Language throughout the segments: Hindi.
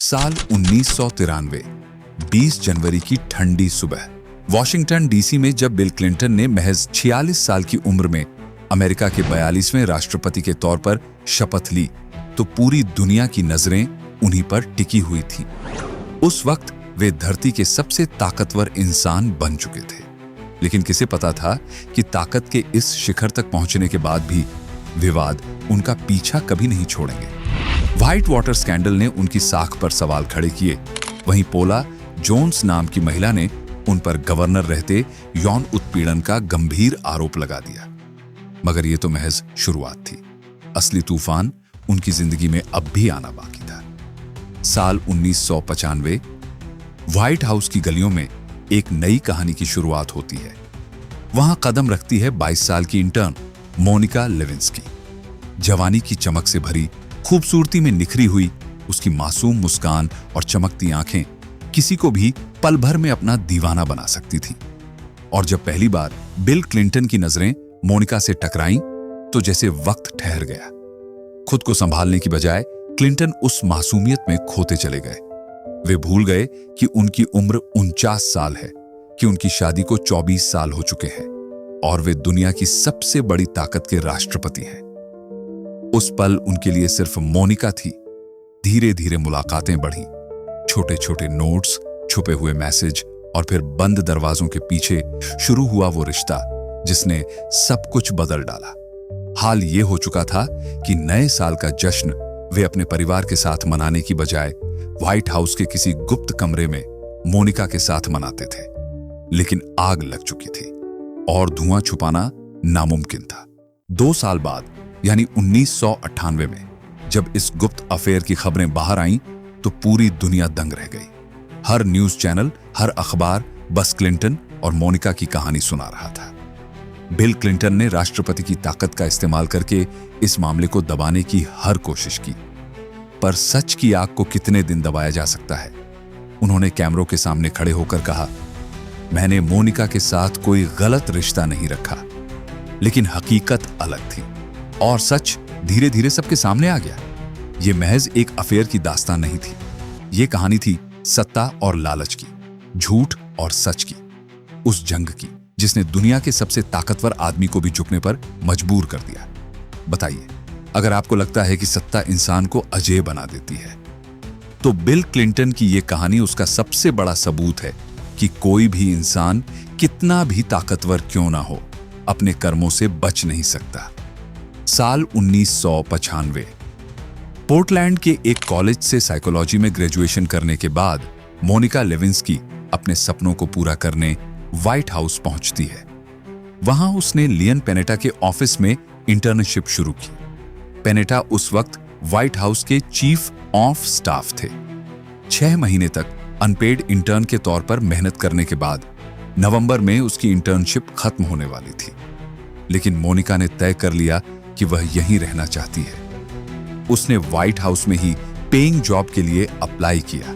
साल 1993, 20 जनवरी की ठंडी सुबह वॉशिंगटन डीसी में जब बिल क्लिंटन ने महज 46 साल की उम्र में अमेरिका के 42वें राष्ट्रपति के तौर पर शपथ ली तो पूरी दुनिया की नजरें उन्हीं पर टिकी हुई थीं। उस वक्त वे धरती के सबसे ताकतवर इंसान बन चुके थे, लेकिन किसे पता था कि ताकत के इस शिखर तक पहुंचने के बाद भी विवाद उनका पीछा कभी नहीं छोड़ेंगे। व्हाइट वाटर स्कैंडल ने उनकी साख पर सवाल खड़े किए, वहीं पोला जोन्स नाम की महिला ने उन पर गवर्नर रहते यौन उत्पीड़न का गंभीर आरोप लगा दिया। मगर यह तो महज शुरुआत थी, असली तूफान उनकी जिंदगी में अब भी आना बाकी था। साल 1995, व्हाइट हाउस की गलियों में एक नई कहानी की शुरुआत होती है। वहां कदम रखती है 22 साल की इंटर्न मोनिका लेविंस्की। जवानी की चमक से भरी, खूबसूरती में निखरी हुई उसकी मासूम मुस्कान और चमकती आंखें किसी को भी पल भर में अपना दीवाना बना सकती थी। और जब पहली बार बिल क्लिंटन की नजरें मोनिका से टकराईं तो जैसे वक्त ठहर गया। खुद को संभालने की बजाय क्लिंटन उस मासूमियत में खोते चले गए। वे भूल गए कि उनकी उम्र 49 साल है, कि उनकी शादी को 24 साल हो चुके हैं और वे दुनिया की सबसे बड़ी ताकत के राष्ट्रपति हैं। उस पल उनके लिए सिर्फ मोनिका थी। धीरे धीरे मुलाकातें बढ़ी, छोटे छोटे नोट्स, छुपे हुए मैसेज और फिर बंद दरवाजों के पीछे शुरू हुआ वो रिश्ता जिसने सब कुछ बदल डाला। हाल ये हो चुका था कि नए साल का जश्न वे अपने परिवार के साथ मनाने की बजाय व्हाइट हाउस के किसी गुप्त कमरे में मोनिका के साथ मनाते थे। लेकिन आग लग चुकी थी और धुआं छुपाना नामुमकिन था। 2 साल बाद यानी 1998 में जब इस गुप्त अफेयर की खबरें बाहर आईं तो पूरी दुनिया दंग रह गई। हर न्यूज चैनल, हर अखबार बस क्लिंटन और मोनिका की कहानी सुना रहा था। बिल क्लिंटन ने राष्ट्रपति की ताकत का इस्तेमाल करके इस मामले को दबाने की हर कोशिश की, पर सच की आग को कितने दिन दबाया जा सकता है। उन्होंने कैमरों के सामने खड़े होकर कहा, मैंने मोनिका के साथ कोई गलत रिश्ता नहीं रखा। लेकिन हकीकत अलग थी और सच धीरे धीरे सबके सामने आ गया। यह महज एक अफेयर की दास्तान नहीं थी, यह कहानी थी सत्ता और लालच की, झूठ और सच की, उस जंग की जिसने दुनिया के सबसे ताकतवर आदमी को भी झुकने पर मजबूर कर दिया। बताइए, अगर आपको लगता है कि सत्ता इंसान को अजेय बना देती है, तो बिल क्लिंटन की यह कहानी उसका सबसे बड़ा सबूत है कि कोई भी इंसान कितना भी ताकतवर क्यों ना हो, अपने कर्मों से बच नहीं सकता। साल 1995, पोर्टलैंड के एक कॉलेज से साइकोलॉजी में ग्रेजुएशन करने के बाद मोनिका लेविंस्की अपने सपनों को पूरा करने व्हाइट हाउस पहुंचती है। वहां उसने लियन पेनेटा के ऑफिस में इंटर्नशिप शुरू की। पेनेटा उस वक्त व्हाइट हाउस के चीफ ऑफ स्टाफ थे। 6 महीने तक अनपेड इंटर्न के तौर पर मेहनत करने के बाद नवंबर में उसकी इंटर्नशिप खत्म होने वाली थी। लेकिन मोनिका ने तय कर लिया कि वह यहीं रहना चाहती है। उसने व्हाइट हाउस में ही पेइंग जॉब के लिए अप्लाई किया।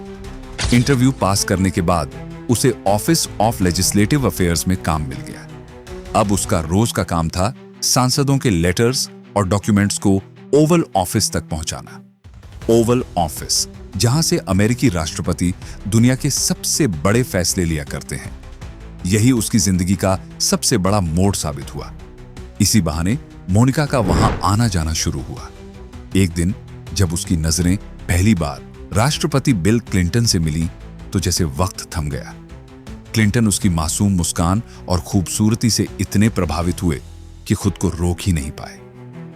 इंटरव्यू पास करने के बाद उसे ऑफिस ऑफ लेजिस्लेटिव अफेयर्स में काम मिल गया। अब उसका रोज का काम था सांसदों के लेटर्स और डॉक्यूमेंट्स को ओवल ऑफिस तक पहुंचाना। ओवल ऑफिस, जहां से अमेरिकी राष्ट्रपति दुनिया के सबसे बड़े फैसले लिया करते हैं। यही उसकी जिंदगी का सबसे बड़ा मोड़ साबित हुआ। इसी बहाने मोनिका का वहां आना जाना शुरू हुआ। एक दिन जब उसकी नजरें पहली बार राष्ट्रपति बिल क्लिंटन से मिली तो जैसे वक्त थम गया। क्लिंटन उसकी मासूम मुस्कान और खूबसूरती से इतने प्रभावित हुए कि खुद को रोक ही नहीं पाए।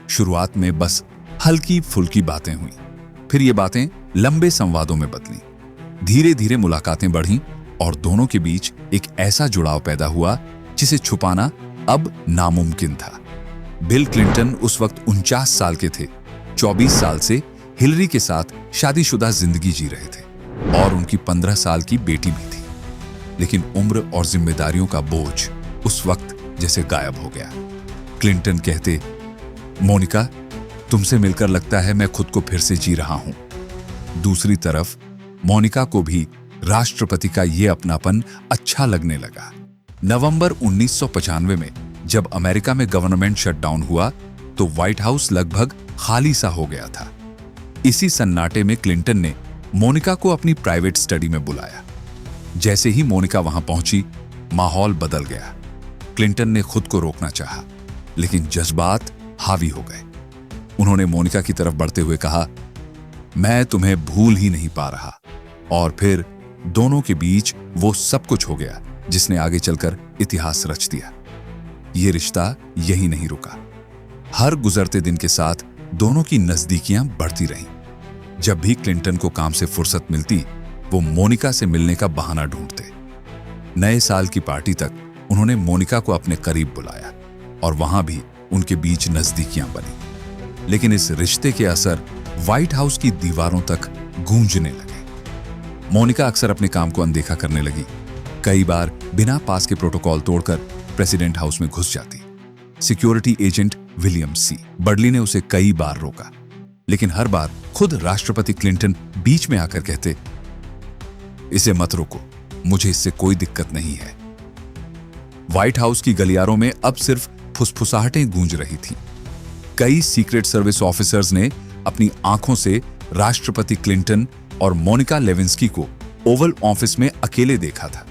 शुरुआत में बस हल्की फुल्की बातें हुई, फिर ये बातें लंबे संवादों में बदली। धीरे धीरे मुलाकातें बढ़ीं और दोनों के बीच एक ऐसा जुड़ाव पैदा हुआ जिसे छुपाना अब नामुमकिन था। बिल क्लिंटन उस वक्त 49 साल के थे। 24 साल से हिलरी के साथ शादीशुदा जिंदगी जी रहे थे और उनकी 15 साल की बेटी भी थी। लेकिन उम्र और जिम्मेदारियों का बोझ उस वक्त जैसे गायब हो गया। क्लिंटन कहते, मोनिका, तुमसे मिलकर लगता है मैं खुद को फिर से जी रहा हूं। दूसरी तरफ मोनिका को भी राष्ट्रपति का यह अपनापन अच्छा लगने लगा। नवंबर 1995 में जब अमेरिका में गवर्नमेंट शटडाउन हुआ तो व्हाइट हाउस लगभग खाली सा हो गया था। इसी सन्नाटे में क्लिंटन ने मोनिका को अपनी प्राइवेट स्टडी में बुलाया। जैसे ही मोनिका वहां पहुंची, माहौल बदल गया। क्लिंटन ने खुद को रोकना चाहा, लेकिन जज्बात हावी हो गए। उन्होंने मोनिका की तरफ बढ़ते हुए कहा, मैं तुम्हें भूल ही नहीं पा रहा। और फिर दोनों के बीच वो सब कुछ हो गया जिसने आगे चलकर इतिहास रच दिया। ये रिश्ता यही नहीं रुका। हर गुजरते दिन के साथ दोनों की नजदीकियां बढ़ती रहीं। जब भी क्लिंटन को काम से फुर्सत मिलती, वो मोनिका से मिलने का बहाना ढूंढते। नए साल की पार्टी तक उन्होंने मोनिका को अपने करीब बुलाया और वहां भी उनके बीच नजदीकियां बनी। लेकिन इस रिश्ते के असर व्हाइट हाउस की दीवारों तक गूंजने लगे। मोनिका अक्सर अपने काम को अनदेखा करने लगी। कई बार बिना पास के प्रोटोकॉल तोड़कर प्रेसिडेंट हाउस में घुस जाती। सिक्योरिटी एजेंट विलियम सी बर्डली ने उसे कई बार रोका, लेकिन हर बार खुद राष्ट्रपति क्लिंटन बीच में आकर कहते, इसे मत रोको, मुझे इससे कोई दिक्कत नहीं है। व्हाइट हाउस की गलियारों में अब सिर्फ फुसफुसाहटें गूंज रही थीं। कई सीक्रेट सर्विस ऑफिसर्स ने अपनी आंखों से राष्ट्रपति क्लिंटन और मोनिका लेविंस्की को ओवल ऑफिस में अकेले देखा था।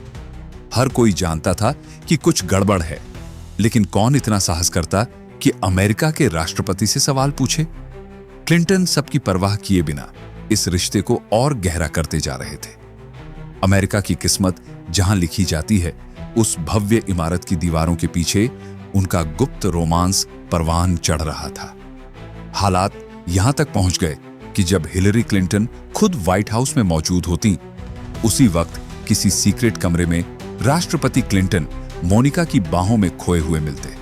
हर कोई जानता था कि कुछ गड़बड़ है, लेकिन कौन इतना साहस करता कि अमेरिका के राष्ट्रपति से सवाल पूछे? क्लिंटन सबकी परवाह किए बिना इस रिश्ते को और गहरा करते जा रहे थे। अमेरिका की किस्मत जहां लिखी जाती है, उस भव्य इमारत की दीवारों के पीछे उनका गुप्त रोमांस परवान चढ़ रहा था। हालात यहां तक पहुंच गए कि जब हिलरी क्लिंटन खुद व्हाइट हाउस में मौजूद होती, उसी वक्त किसी सीक्रेट कमरे में राष्ट्रपति क्लिंटन मोनिका की बाहों में खोए हुए मिलते।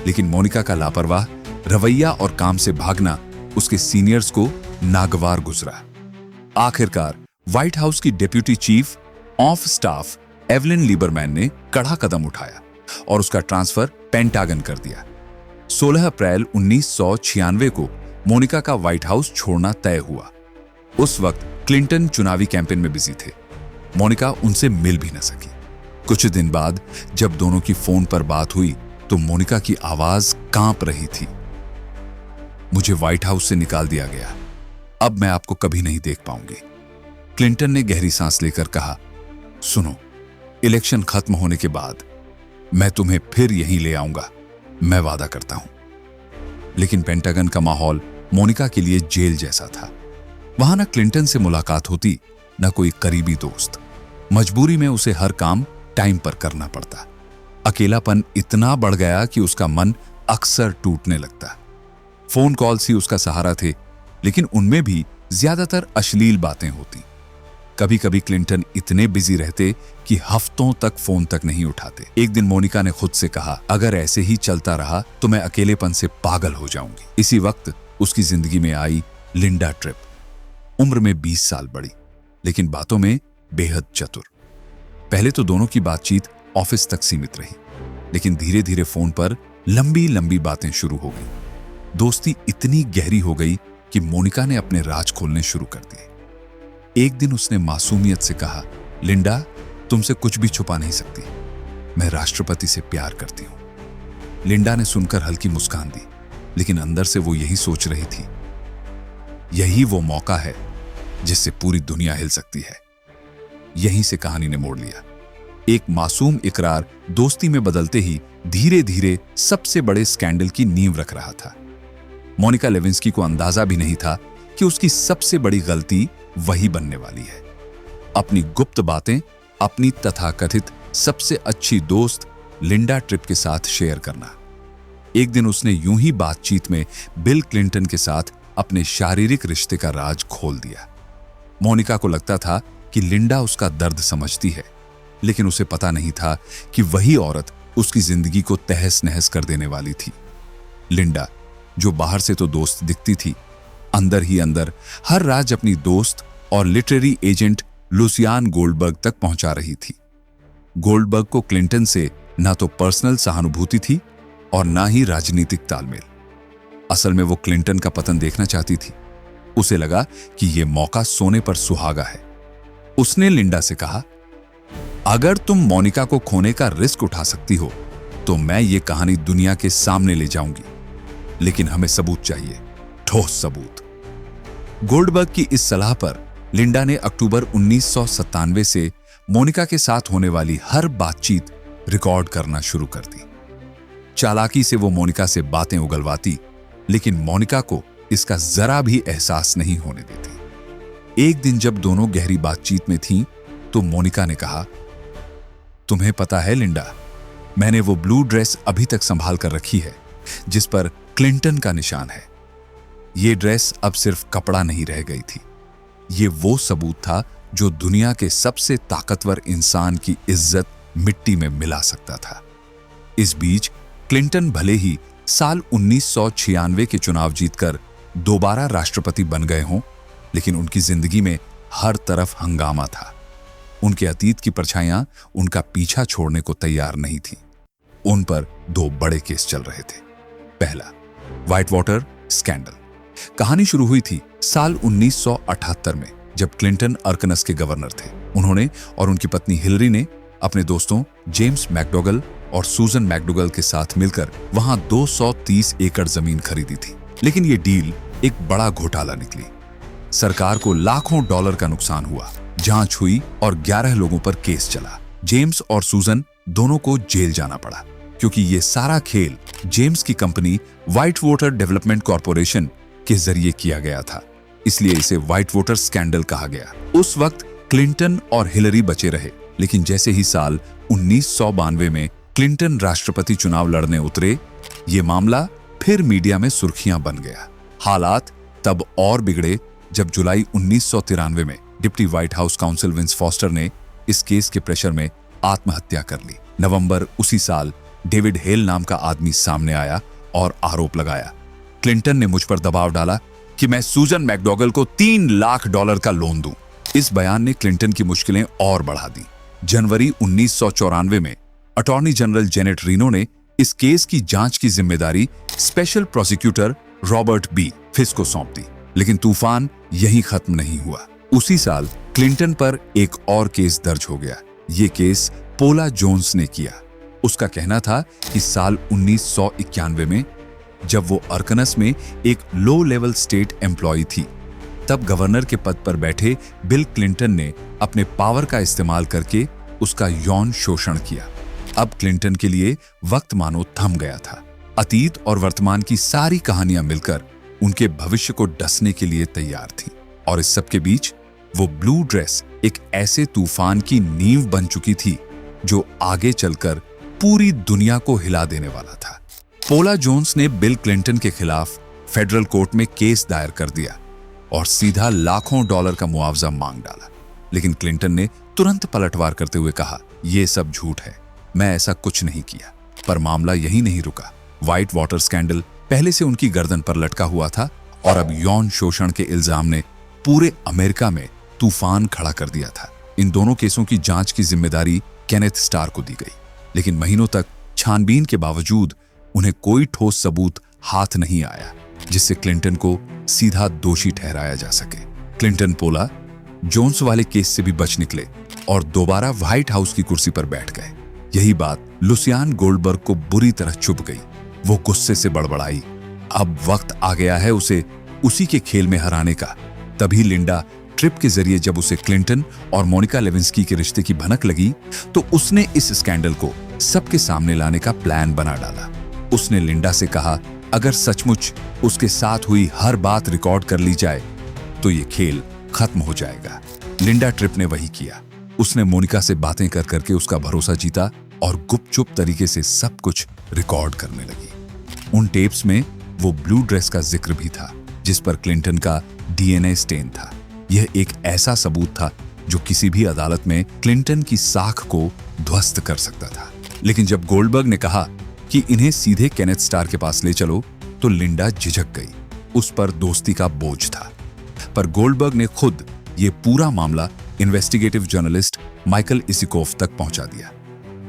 लेकिन मोनिका का लापरवाह रवैया और काम से भागना उसके सीनियर्स को नागवार गुजरा। आखिरकार व्हाइट हाउस की deputy chief of staff Evelyn Lieberman ने कड़ा कदम उठाया और उसका ट्रांसफर पेंटागन कर दिया। 16 अप्रैल 1996 को मोनिका का व्हाइट हाउस छोड़ना तय हुआ। उस वक्त क्लिंटन चुनावी कैंपेन में बिजी थे। मोनिका उनसे मिल भी न सकी। कुछ दिन बाद जब दोनों की फोन पर बात हुई तो मोनिका की आवाज कांप रही थी। मुझे व्हाइट हाउस से निकाल दिया गया, अब मैं आपको कभी नहीं देख पाऊंगी। क्लिंटन ने गहरी सांस लेकर कहा, सुनो, इलेक्शन खत्म होने के बाद मैं तुम्हें फिर यहीं ले आऊंगा, मैं वादा करता हूं। लेकिन पेंटागन का माहौल मोनिका के लिए जेल जैसा था। वहां न क्लिंटन से मुलाकात होती, न कोई करीबी दोस्त। मजबूरी में उसे हर काम टाइम पर करना पड़ता। अकेलापन इतना बढ़ गया कि उसका मन अक्सर टूटने लगता। फोन कॉल्स ही उसका सहारा थे, लेकिन उनमें भी ज्यादातर अश्लील बातें होती। कभी कभी क्लिंटन इतने बिजी रहते कि हफ्तों तक फोन तक नहीं उठाते। एक दिन मोनिका ने खुद से कहा, अगर ऐसे ही चलता रहा तो मैं अकेलेपन से पागल हो जाऊंगी। इसी वक्त उसकी जिंदगी में आई लिंडा ट्रिप। उम्र में 20 साल बड़ी, लेकिन बातों में बेहद चतुर। पहले तो दोनों की बातचीत ऑफिस तक सीमित रही, लेकिन धीरे धीरे फोन पर लंबी लंबी बातें शुरू हो गई। दोस्ती इतनी गहरी हो गई कि मोनिका ने अपने राज खोलने शुरू कर दिए। एक दिन उसने मासूमियत से कहा, लिंडा, तुमसे कुछ भी छुपा नहीं सकती, मैं राष्ट्रपति से प्यार करती हूं। लिंडा ने सुनकर हल्की मुस्कान दी, लेकिन अंदर से वो यही सोच रही थी, यही वो मौका है जिससे पूरी दुनिया हिल सकती है। यहीं से कहानी ने मोड़ लिया। एक मासूम इकरार दोस्ती में बदलते ही धीरे धीरे सबसे बड़े स्कैंडल की नींव रख रहा था। मोनिका लेविंस्की को अंदाजा भी नहीं था कि उसकी सबसे बड़ी गलती वही बनने वाली है। अपनी गुप्त बातें अपनी तथाकथित सबसे अच्छी दोस्त लिंडा ट्रिप के साथ शेयर करना। एक दिन उसने यूं ही बातचीत में बिल क्लिंटन के साथ अपने शारीरिक रिश्ते का राज खोल दिया। मोनिका को लगता था कि लिंडा उसका दर्द समझती है, लेकिन उसे पता नहीं था कि वही औरत उसकी जिंदगी को तहस नहस कर देने वाली थी। लिंडा, जो बाहर से तो दोस्त दिखती थी, अंदर ही अंदर हर राज अपनी दोस्त और लिटरेरी एजेंट लुसियान गोल्डबर्ग तक पहुंचा रही थी। गोल्डबर्ग को क्लिंटन से ना तो पर्सनल सहानुभूति थी और ना ही राजनीतिक तालमेल। असल में वो क्लिंटन का पतन देखना चाहती थी। उसे लगा कि यह मौका सोने पर सुहागा है। उसने लिंडा से कहा, अगर तुम मोनिका को खोने का रिस्क उठा सकती हो तो मैं ये कहानी दुनिया के सामने ले जाऊंगी, लेकिन हमें सबूत चाहिए, ठोस सबूत। गोल्डबर्ग की इस सलाह पर लिंडा ने अक्टूबर 1997 से मोनिका के साथ होने वाली हर बातचीत रिकॉर्ड करना शुरू कर दी। चालाकी से वो मोनिका से बातें उगलवाती, लेकिन मोनिका को इसका जरा भी एहसास नहीं होने देती। एक दिन जब दोनों गहरी बातचीत में थीं, तो मोनिका ने कहा, तुम्हें पता है लिंडा, मैंने वो ब्लू ड्रेस अभी तक संभाल कर रखी है जिस पर क्लिंटन का निशान है। ये ड्रेस अब सिर्फ कपड़ा नहीं रह गई थी, ये वो सबूत था जो दुनिया के सबसे ताकतवर इंसान की इज्जत मिट्टी में मिला सकता था। इस बीच क्लिंटन भले ही साल 1996 के चुनाव जीतकर दोबारा राष्ट्रपति बन गए हों, लेकिन उनकी जिंदगी में हर तरफ हंगामा था। उनके अतीत की परछाइयां उनका पीछा छोड़ने को तैयार नहीं थीं। उन पर दो बड़े केस चल रहे थे। पहला, व्हाइट वाटर स्कैंडल। कहानी शुरू हुई थी साल 1978 में, जब क्लिंटन अर्कनस के गवर्नर थे। उन्होंने और उनकी पत्नी हिलरी ने अपने दोस्तों जेम्स मैकडोगल और सूजन मैकडोगल के साथ मिलकर वहां 230 एकड़ जमीन खरीदी थी। लेकिन यह डील एक बड़ा घोटाला निकली। सरकार को लाखों डॉलर का नुकसान हुआ, जांच हुई और 11 लोगों पर केस चला। जेम्स और सूजन दोनों को जेल जाना पड़ा, क्योंकि ये सारा खेल जेम्स की company white water development corporation के जरिए किया गया था, इसलिए इसे व्हाइट वाटर स्कैंडल कहा गया। उस वक्त क्लिंटन और हिलरी बचे रहे, लेकिन जैसे ही साल 1992 में क्लिंटन राष्ट्रपति चुनाव लड़ने उतरे, ये मामला फिर मीडिया में सुर्खियां बन गया। हालात तब और बिगड़े जब जुलाई 1993 में deputy White House counsel Vince Foster ने इस केस के प्रेशर में आत्महत्या कर ली। नवंबर उसी साल डेविड हेल नाम का आदमी सामने आया और आरोप लगाया, क्लिंटन ने मुझ पर दबाव डाला कि मैं सूजन मैकडोगल को $3 लाख का लोन दूं। इस बयान ने क्लिंटन की मुश्किलें और बढ़ा दी। जनवरी 1994 में अटॉर्नी जनरल जेनेट रीनो ने इस केस की जांच की जिम्मेदारी special prosecutor Robert B Fiske को सौंप दी। लेकिन तूफान यहीं खत्म नहीं हुआ। उसी साल क्लिंटन पर एक और केस दर्ज हो गया। ये केस पोला जोन्स ने किया। उसका कहना था कि साल 1991 में जब वो अर्कनस में एक लो लेवल स्टेट एम्प्लॉय थी, तब गवर्नर के पद पर बैठे बिल क्लिंटन ने अपने पावर का इस्तेमाल करके उसका यौन शोषण किया। अब क्लिंटन के लिए वक्त मानो थम गया था। अतीत और वर्तमान की सारी कहानियां मिलकर उनके भविष्य को डसने के लिए तैयार थी। और इस सब के बीच वो ब्लू ड्रेस एक ऐसे तूफान की नींव बन चुकी थी जो आगे चलकर पूरी दुनिया को हिला देने वाला था। पोला जोन्स ने बिल क्लिंटन के खिलाफ फेडरल कोर्ट में केस दायर कर दिया और सीधा लाखों डॉलर का मुआवजा मांग डाला। लेकिन क्लिंटन ने तुरंत पलटवार करते हुए कहा, यह सब झूठ है, मैं ऐसा कुछ नहीं किया। पर मामला यहीं नहीं रुका। व्हाइट वाटर स्कैंडल पहले से उनकी गर्दन पर लटका हुआ था और अब यौन शोषण के इल्जाम ने पूरे अमेरिका में तूफान खड़ा कर दिया था। इन दोनों केसों की जांच की जिम्मेदारी केनेथ स्टार को दी गई, लेकिन महीनों तक छानबीन के बावजूद उन्हें कोई ठोस सबूत हाथ नहीं आया जिससे क्लिंटन को सीधा दोषी ठहराया जा सके। क्लिंटन पोला जोन्स वाले केस से भी बच निकले और दोबारा व्हाइट हाउस की कुर्सी पर बैठ गए। यही बात लुसियान गोल्डबर्ग को बुरी तरह चुभ गई। वो गुस्से से बड़बड़ाई, अब वक्त आ गया है उसे उसी के खेल में हराने का। तभी लिंडा ट्रिप के जरिए जब उसे क्लिंटन और मोनिका लेविंस्की के रिश्ते की भनक लगी, तो उसने इस स्कैंडल को सबके सामने लाने का प्लान बना डाला। उसने लिंडा से कहा, अगर सचमुच उसके साथ हुई हर बात रिकॉर्ड कर ली जाए तो ये खेल खत्म हो जाएगा। लिंडा ट्रिप ने वही किया। उसने मोनिका से बातें कर करके उसका भरोसा जीता और गुपचुप तरीके से सब कुछ रिकॉर्ड करने लगी। उन टेप्स में वो ब्लू ड्रेस का जिक्र भी था जिस पर क्लिंटन का डीएनए स्टेन था। यह एक ऐसा सबूत था जो किसी भी अदालत में क्लिंटन की साख को ध्वस्त कर सकता था। लेकिन जब गोल्डबर्ग ने कहा कि इन्हें सीधे केनेथ स्टार के पास ले चलो, तो लिंडा झिझक गई। उस पर दोस्ती का बोझ था। पर गोल्डबर्ग ने खुद ये पूरा मामला इन्वेस्टिगेटिव जर्नलिस्ट माइकल इसिकोफ तक पहुंचा दिया।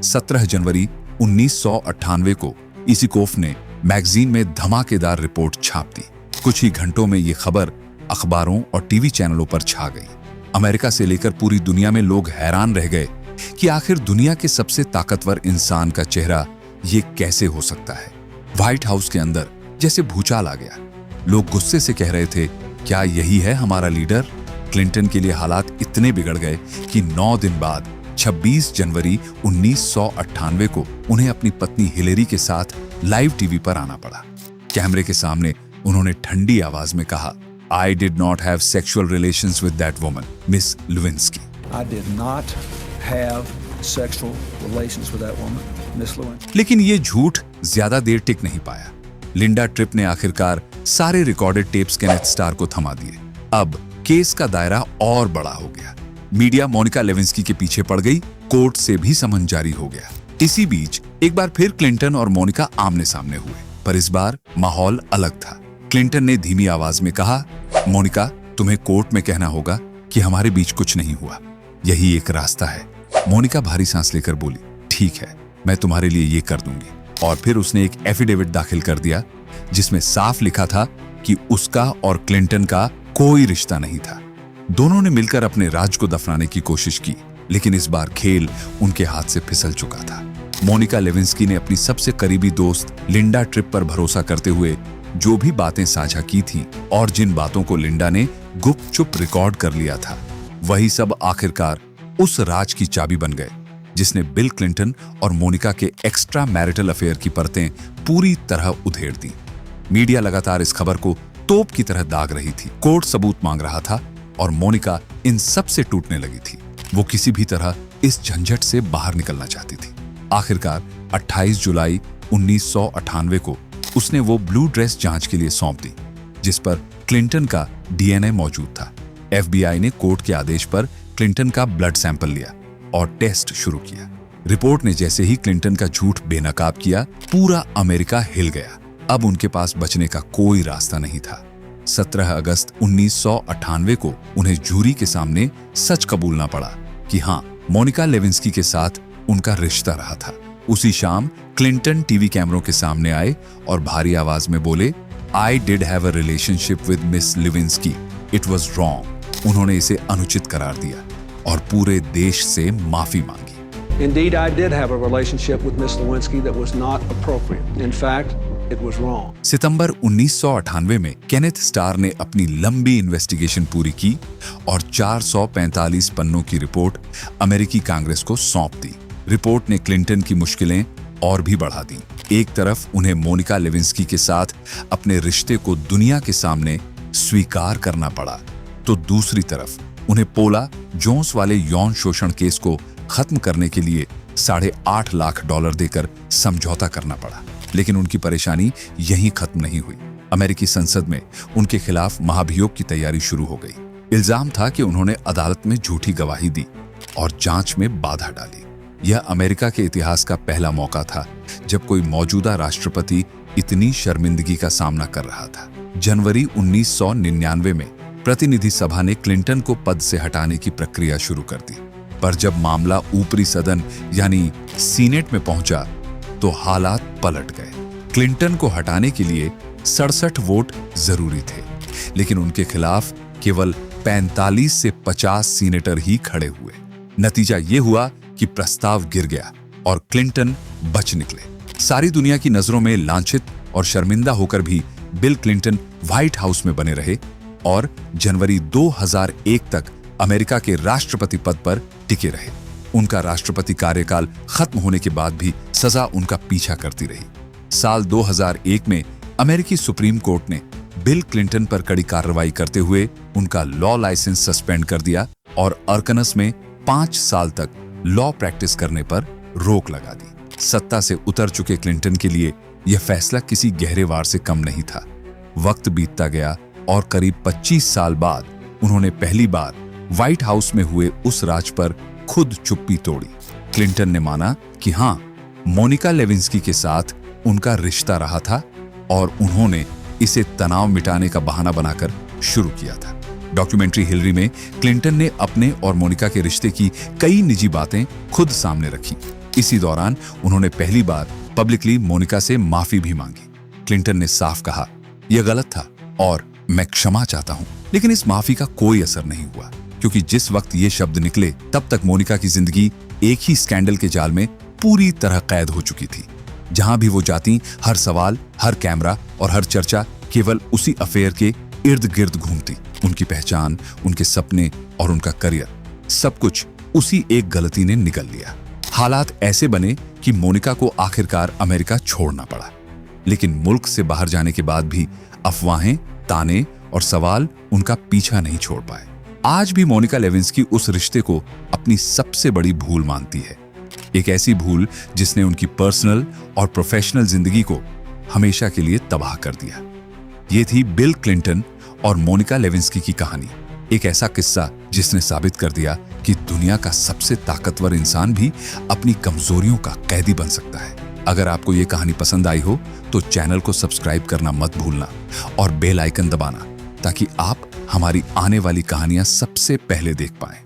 17 जनवरी 1998 को इसिकोफ ने मैगजीन में धमाकेदार रिपोर्ट छाप दी। कुछ ही घंटों में ये खबर अखबारों और टीवी चैनलों पर छा गई। अमेरिका से लेकर पूरी दुनिया में लोग हैरान रह गए कि आखिर दुनिया के सबसे ताकतवर इंसान का चेहरा ये कैसे हो सकता है। व्हाइट हाउस के अंदर जैसे भूचाल आ गया। लोग गुस्से से कह रहे थे, क्या यही है हमारा लीडर? क्लिंटन के लिए हालात इतने बिगड़ गए कि 9 दिन बाद 26 जनवरी 1998 को उन्हें अपनी पत्नी हिलेरी के साथ लाइव टीवी पर आना पड़ा। कैमरे के सामने उन्होंने ठंडी आवाज में कहा, I did not have sexual relations with that woman, Miss Lewinsky. I did not have sexual relations with that woman, Miss Lewinsky. लेकिन ये झूठ ज्यादा देर टिक नहीं पाया। लिंडा ट्रिप ने आखिरकार सारे रिकॉर्डेड टेप्स केनेथ स्टार को थमा दिए। अब केस का दायरा और बड़ा हो गया। मीडिया मोनिका लेविंस्की के पीछे पड़ गई, कोर्ट से भी समन जारी हो गया। इसी बीच एक बार फिर क्लिंटन और मोनिका आमने सामने हुए, पर इस बार माहौल अलग था। क्लिंटन ने धीमी आवाज में कहा, मोनिका, तुम्हें कोर्ट में कहना होगा कि हमारे बीच कुछ नहीं हुआ, यही एक रास्ता है। मोनिका भारी सांस लेकर बोली, ठीक है, मैं तुम्हारे लिए ये कर दूंगी। और फिर उसने एक एफिडेविट दाखिल कर दिया जिसमें साफ लिखा था कि उसका और क्लिंटन का कोई रिश्ता नहीं था। दोनों ने मिलकर अपने राज को दफनाने की कोशिश की, लेकिन इस बार खेल उनके हाथ से फिसल चुका था। मोनिका लेविंस्की ने अपनी सबसे करीबी दोस्त लिंडा ट्रिप पर भरोसा करते हुए जो भी बातें साझा की थीं और जिन बातों को लिंडा ने गुपचुप रिकॉर्ड कर लिया था, वही सब आखिरकार उस राज की चाबी बन गए जिसने बिल क्लिंटन और मोनिका के एक्स्ट्रा मैरिटल अफेयर की परतें पूरी तरह उधेड़ दी। मीडिया लगातार इस खबर को तोप की तरह दाग रही थी। कोर्ट सबूत मांग रहा था और मोनिका इन सब से टूटने लगी थी। वो किसी भी तरह इस झंझट से बाहर निकलना चाहती थी। आखिरकार 28 जुलाई 1998 को उसने वो ब्लू ड्रेस जांच के लिए सौंप दी जिस पर क्लिंटन का डीएनए मौजूद था। एफबीआई ने कोर्ट के आदेश पर क्लिंटन का ब्लड सैंपल लिया और टेस्ट शुरू किया। रिपोर्ट ने जैसे ही क्लिंटन का झूठ बेनकाब किया, पूरा अमेरिका हिल गया। अब उनके पास बचने का कोई रास्ता नहीं था। 17 अगस्त 1998 को उन्हें जूरी के सामने सच कबूलना पड़ा कि हाँ, मोनिका लेविंस्की के साथ उनका रिश्ता रहा था। उसी शाम क्लिंटन टीवी कैमरों के सामने आए और भारी आवाज में बोले, I did have a relationship with Miss Lewinsky. It was wrong. उन्होंने इसे अनुचित करार दिया और पूरे देश से माफी मांगी। Indeed, I did have a relationship with Miss Lewinsky that was not appropriate. In fact, it was wrong. सितंबर 1998 में केनेथ स्टार ने अपनी लंबी इन्वेस्टिगेशन पूरी की और 445 पन्नों की रिपोर्ट अमेरिकी कांग्रेस को सौंप दी। रिपोर्ट ने क्लिंटन की मुश्किलें और भी बढ़ा दी। एक तरफ उन्हें मोनिका लेविंस्की के साथ अपने रिश्ते को दुनिया के सामने स्वीकार करना पड़ा, तो दूसरी तरफ उन्हें पोला जोन्स वाले यौन शोषण केस को खत्म करने के लिए $8.5 लाख देकर समझौता करना पड़ा। लेकिन उनकी परेशानी यहीं खत्म नहीं हुई। अमेरिकी संसद में उनके खिलाफ महाभियोग की तैयारी शुरू हो गई। इल्जाम था कि उन्होंने अदालत में झूठी गवाही दी और जांच में बाधा डाली। यह अमेरिका के इतिहास का पहला मौका था जब कोई मौजूदा राष्ट्रपति इतनी शर्मिंदगी का सामना कर रहा था। जनवरी 1999 में प्रतिनिधि सभा ने क्लिंटन को पद से हटाने की प्रक्रिया शुरू कर दी, पर जब मामला ऊपरी सदन यानी सीनेट में पहुंचा तो हालात पलट गए। क्लिंटन को हटाने के लिए 67 वोट जरूरी थे, लेकिन उनके खिलाफ केवल 45 से 50 सीनेटर ही खड़े हुए। नतीजा ये हुआ कि प्रस्ताव गिर गया और क्लिंटन बच निकले। सारी दुनिया की नजरों में लांछित और शर्मिंदा होकर भी बिल क्लिंटन व्हाइट हाउस में बने रहे और जनवरी 2001 तक अमेरिका के राष्ट्रपति पद पर टिके रहे। उनका राष्ट्रपति कार्यकाल खत्म होने के बाद भी सजा उनका पीछा करती रही। साल 2001 में अमेरिकी सुप्रीम कोर्ट ने बिल क्लिंटन पर कड़ी कार्रवाई करते हुए उनका लॉ लाइसेंस सस्पेंड कर दिया और अरकनस में 5 साल तक लॉ प्रैक्टिस करने पर रोक लगा दी। सत्ता से उतर चुके क्लिंटन के लिए यह फैसला किसी गहरे वार से कम नहीं था। वक्त बीतता गया और करीब 25 साल बाद उन्होंने पहली बार व्हाइट हाउस में हुए उस राज पर खुद चुप्पी तोड़ी। क्लिंटन ने माना कि हाँ, मोनिका लेविंस्की के साथ उनका रिश्ता रहा था और उन्होंने इसे तनाव मिटाने का बहाना बनाकर शुरू किया था। डॉक्यूमेंट्री हिलरी में क्लिंटन ने अपने और मोनिका के रिश्ते की कई निजी बातें खुद सामने रखी। इसी दौरान उन्होंने पहली बार पब्लिकली मोनिका से माफी भी मांगी। क्लिंटन ने साफ कहा, यह गलत था और मैं क्षमा चाहता हूं। लेकिन इस माफी का कोई असर नहीं हुआ, क्योंकि जिस वक्त ये शब्द निकले तब तक मोनिका की जिंदगी एक ही स्कैंडल के जाल में पूरी तरह कैद हो चुकी थी। जहां भी वो जाती, हर सवाल, हर कैमरा और हर चर्चा केवल उसी अफेयर के इर्द गिर्द घूमती। उनकी पहचान, उनके सपने और उनका करियर, सब कुछ उसी एक गलती ने निगल लिया। हालात ऐसे बने कि मोनिका को आखिरकार अमेरिका छोड़ना पड़ा। लेकिन मुल्क से बाहर जाने के बाद भी अफवाहें, ताने और सवाल उनका पीछा नहीं छोड़ पाए। आज भी मोनिका लेविंस्की उस रिश्ते को अपनी सबसे बड़ी भूल मानती है, एक ऐसी भूल जिसने उनकी पर्सनल और प्रोफेशनल जिंदगी को हमेशा के लिए तबाह कर दिया। ये थी बिल क्लिंटन और मोनिका लेविंस्की की कहानी, एक ऐसा किस्सा जिसने साबित कर दिया कि दुनिया का सबसे ताकतवर इंसान भी अपनी कमजोरियों का कैदी बन सकता है। अगर आपको ये कहानी पसंद आई हो तो चैनल को सब्सक्राइब करना मत भूलना और बेल आइकन दबाना, ताकि आप हमारी आने वाली कहानियां सबसे पहले देख पाएं।